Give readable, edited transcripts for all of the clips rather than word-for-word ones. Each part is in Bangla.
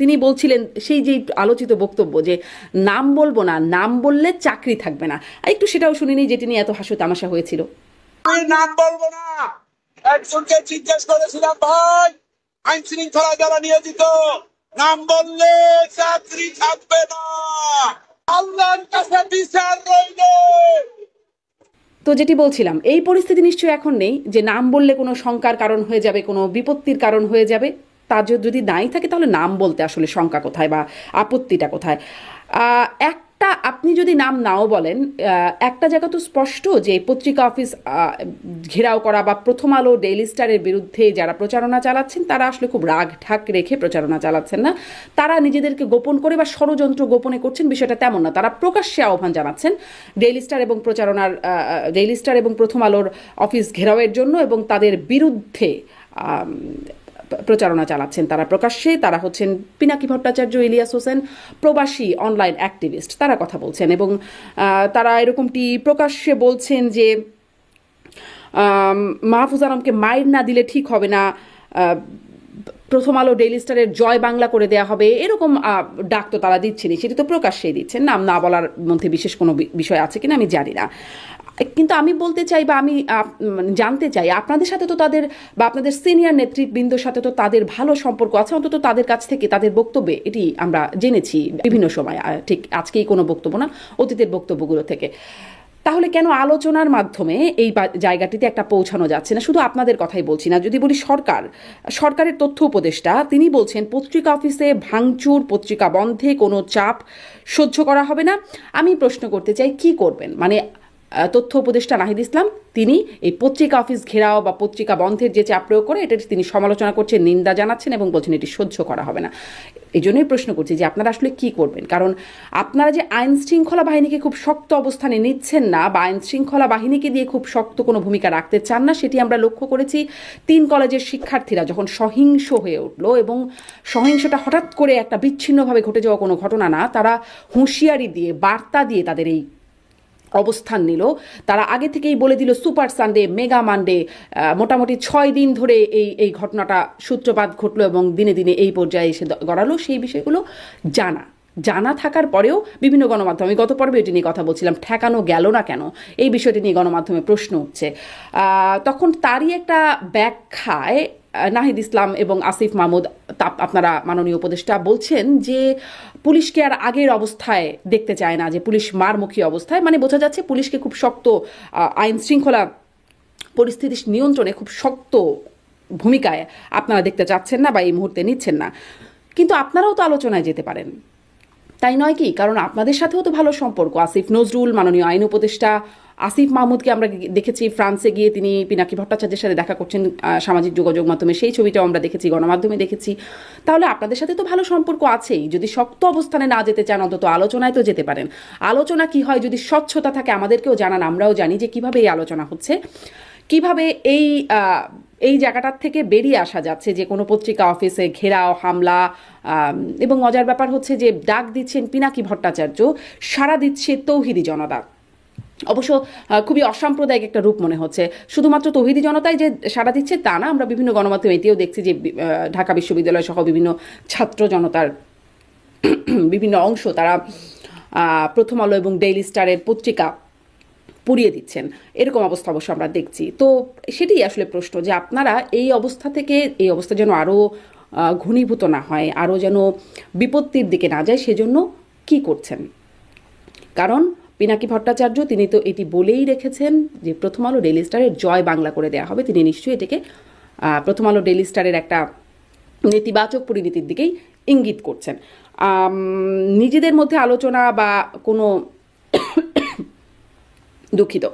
তিনি বলছিলেন সেই যে আলোচিত বক্তব্য যে নাম বলবো না, নাম বললে চাকরি থাকবে না। আর একটু সেটাও শুনিনি যেটি নিয়ে এত হাসি তামাশা হয়েছিল। আমি নাম বলবো না, একজনকে জিজ্ঞেস করেছিলাম, ভাই আইন শৃঙ্খলা যারা নিয়োজিত, নাম বললে চাকরি থাকবে না, আল্লাহর কাছে বিচার রইলে। তো যেটি বলছিলাম, এই পরিস্থিতি নিশ্চয়ই এখন নেই যে নাম বললে কোনো শঙ্কার কারণ হয়ে যাবে, কোনো বিপত্তির কারণ হয়ে যাবে। তা যদি নাই থাকে তাহলে নাম বলতে আসলে শঙ্কা কোথায় বা আপত্তিটা কোথায়? একটা আপনি যদি নাম নাও বলেন, একটা জায়গা তো স্পষ্ট যে পত্রিকা অফিস ঘেরাও করা বা প্রথম আলো, ডেইলি স্টারের বিরুদ্ধে যারা প্রচারণা চালাচ্ছেন তারা আসলে খুব রাগ ঢাক রেখে প্রচারণা চালাচ্ছেন না। তারা নিজেদেরকে গোপন করে বা ষড়যন্ত্র গোপনে করছেন, বিষয়টা তেমন না। তারা প্রকাশ্যে আহ্বান জানাচ্ছেন ডেইলি স্টার এবং ডেইলি স্টার এবং প্রথম আলোর অফিস ঘেরাওয়ের জন্য, এবং তাদের বিরুদ্ধে প্রচারণা চালাচ্ছেন তারা প্রকাশ্যে। তারা হচ্ছেন পিনাকি ভট্টাচার্য, ইলিয়াস হোসেন, প্রবাসী অনলাইন অ্যাক্টিভিস্ট, তারা কথা বলছেন এবং তারা এরকমটি প্রকাশ্যে বলছেন যে মাহফুজ আলমকে মাইর না দিলে ঠিক হবে না, প্রথম আলো ডেইলি স্টারের জয় বাংলা করে দেয়া হবে, এরকম ডাক তো তারা দিচ্ছেনই, সেটি তো প্রকাশ্যেই দিচ্ছেন। নাম না বলার মধ্যে বিশেষ কোনো বিষয় আছে কিনা আমি জানি না। কিন্তু আমি বলতে চাই বা আমি জানতে চাই, আপনাদের সাথে তো তাদের বা আপনাদের সিনিয়র নেতৃবৃন্দর সাথে তো তাদের ভালো সম্পর্ক আছে, অন্তত তাদের কাছ থেকে তাদের বক্তব্যে এটি আমরা জেনেছি বিভিন্ন সময়, ঠিক আজকেই কোনো বক্তব্য না, অতীতের বক্তব্যগুলো থেকে। তাহলে কেন আলোচনার মাধ্যমে এই জায়গাটিতে একটা পৌঁছানো যাচ্ছে না? শুধু আপনাদের কথাই বলছি না, যদি বলি সরকারের তথ্য উপদেষ্টা তিনি বলছেন পত্রিকা অফিসে ভাঙচুর, পত্রিকা বন্ধে কোনো চাপ সহ্য করা হবে না। আমি প্রশ্ন করতে চাই, কি করবেন? মানে তথ্য উপদেষ্টা নাহিদ ইসলাম তিনি এই পত্রিকা অফিস ঘেরাও বা পত্রিকা বন্ধের যে চাপ প্রয়োগ করে এটা তিনি সমালোচনা করছেন, নিন্দা জানাচ্ছেন এবং বলছেন এটি সহ্য করা হবে না। এই জন্যই প্রশ্ন করছি যে আপনারা আসলে কি করবেন? কারণ আপনারা যে আইন শৃঙ্খলা বাহিনীকে খুব শক্ত অবস্থানে নিচ্ছেন না বা আইন শৃঙ্খলা বাহিনীকে দিয়ে খুব শক্ত কোনো ভূমিকা রাখতে চান না, সেটি আমরা লক্ষ্য করেছি 3 কলেজের শিক্ষার্থীরা যখন সহিংস হয়ে উঠল, এবং সহিংসটা হঠাৎ করে একটা বিচ্ছিন্নভাবে ঘটে যাওয়া কোনো ঘটনা না, তারা হুঁশিয়ারি দিয়ে, বার্তা দিয়ে তাদের এই অবস্থান নিল। তারা আগে থেকেই বলে দিল সুপার সানডে, মেগা মানডে, মোটামুটি 6 দিন ধরে এই ঘটনাটা সূত্রপাত ঘটলো এবং দিনে দিনে এই পর্যায়ে এসে গড়ালো। সেই বিষয়গুলো জানা থাকার পরেও বিভিন্ন গণমাধ্যমে, আমি গত পর্বে এটি নিয়ে কথা বলছিলাম, ঠেকানো গেল না কেন, এই বিষয়টি নিয়ে গণমাধ্যমে প্রশ্ন উঠছে। তখন তারই একটা ব্যাখ্যায় নাহিদ ইসলাম এবং আসিফ মাহমুদ, আপনারা মাননীয় উপদেষ্টা বলছেন যে পুলিশকে আর আগের অবস্থায় দেখতে চায় না, যে পুলিশ মারমুখী অবস্থায়, মানে বোঝা যাচ্ছে পুলিশকে খুব শক্ত আইন শৃঙ্খলা পরিস্থিতি নিয়ন্ত্রণে খুব শক্ত ভূমিকায় আপনারা দেখতে চাচ্ছেন না বা এই মুহূর্তে নিচ্ছেন না। কিন্তু আপনারাও তো আলোচনায় যেতে পারেন, তাই নয় কি? কারণ আপনাদের সাথেও তো ভালো সম্পর্ক। আসিফ নজরুল, মাননীয় আইন উপদেষ্টা আসিফ মাহমুদকে আমরা দেখেছি ফ্রান্সে গিয়ে তিনি পিনাকি ভট্টাচার্যের সাথে দেখা করছেন সামাজিক যোগাযোগ মাধ্যমে, সেই ছবিটাও আমরা দেখেছি, গণমাধ্যমে দেখেছি। তাহলে আপনাদের সাথে তো ভালো সম্পর্ক আছেই। যদি শক্ত অবস্থানে না যেতে চান, অন্তত আলোচনায় তো যেতে পারেন। আলোচনা কি হয় যদি স্বচ্ছতা থাকে আমাদেরকেও জানান, আমরাও জানি যে কিভাবে এই আলোচনা হচ্ছে, কিভাবে এই জায়গাটার থেকে বেরিয়ে আসা যাচ্ছে যে কোনো পত্রিকা অফিসে ঘেরাও, হামলা। এবং মজার ব্যাপার হচ্ছে যে ডাক দিচ্ছেন পিনাকি ভট্টাচার্য, সাড়া দিচ্ছে তৌহিদি জনতা। অবশ্য খুবই অসাম্প্রদায়িক একটা রূপ মনে হচ্ছে। শুধুমাত্র তৌহিদি জনতাই যে সাড়া দিচ্ছে তা না, আমরা বিভিন্ন গণমাধ্যমে এটিও দেখছি যে ঢাকা বিশ্ববিদ্যালয় সহ বিভিন্ন ছাত্র জনতার বিভিন্ন অংশ তারা প্রথম আলো এবং ডেইলি স্টারের পত্রিকা পুড়িয়ে দিচ্ছেন, এরকম অবস্থা অবশ্য আমরা দেখছি। তো সেটাই আসলে প্রশ্ন যে আপনারা এই অবস্থা থেকে, এই অবস্থা যেন আরও ঘনীভূত না হয়, আরও যেন বিপত্তির দিকে না যায়, সেজন্য কি করছেন? কারণ পিনাকি ভট্টাচার্য তিনি তো এটি বলেই রেখেছেন যে প্রথম আলো ডেইলি স্টারের জয় বাংলা করে দেওয়া হবে। তিনি নিশ্চয়ই এটাকে প্রথম আলো ডেইলি স্টারের একটা নেতিবাচক পরিণতির দিকেই ইঙ্গিত করছেন। নিজেদের মধ্যে আলোচনা বা কোনো দুঃখিত,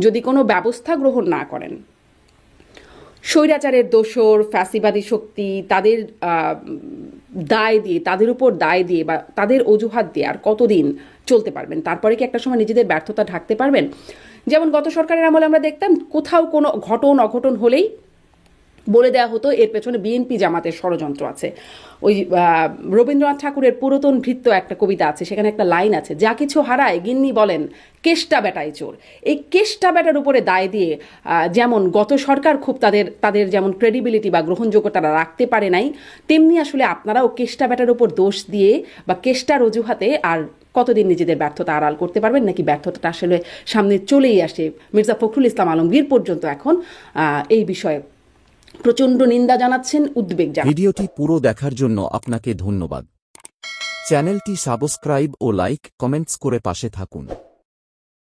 যদি কোনো ব্যবস্থা গ্রহণ না করেন, স্বৈরাচারের দোসর, ফ্যাসিবাদী শক্তি তাদের দায় দিয়ে, তাদের উপর দায় দিয়ে বা তাদের অজুহাত দিয়ে আর কতদিন চলতে পারবেন? তারপরে কি একটা সময় নিজেদের ব্যর্থতা ঢাকতে পারবেন? যেমন গত সরকারের আমলে আমরা দেখতাম কোথাও কোনো অঘটন হলেই বলে দেওয়া হতো এর পেছনে বিএনপি জামাতের ষড়যন্ত্র আছে। ওই রবীন্দ্রনাথ ঠাকুরের পুরাতন ভৃত্য একটা কবিতা আছে, সেখানে একটা লাইন আছে, যা কিছু হারায় গিন্নি বলেন কেষ্টা বেটাই চোর। এই কেষ্টা বেটার উপরে দায় দিয়ে যেমন গত সরকার খুব তাদের যেমন ক্রেডিবিলিটি বা গ্রহণযোগ্যতা রাখতে পারে নাই, তেমনি আসলে আপনারাও কেষ্টা বেটার উপর দোষ দিয়ে বা কেষ্টার অজুহাতে আর কতদিন নিজেদের ব্যর্থতা আড়াল করতে পারবেন, নাকি ব্যর্থতাটা আসলে সামনে চলেই আসে। মির্জা ফখরুল ইসলাম আলমগীর পর্যন্ত এখন এই বিষয়ে প্রচণ্ড নিন্দা জানাচ্ছেন, উদ্বেগ জানাচ্ছেন। ভিডিওটি পুরো দেখার জন্য আপনাকে ধন্যবাদ। চ্যানেলটি সাবস্ক্রাইব ও লাইক কমেন্টস করে পাশে থাকুন।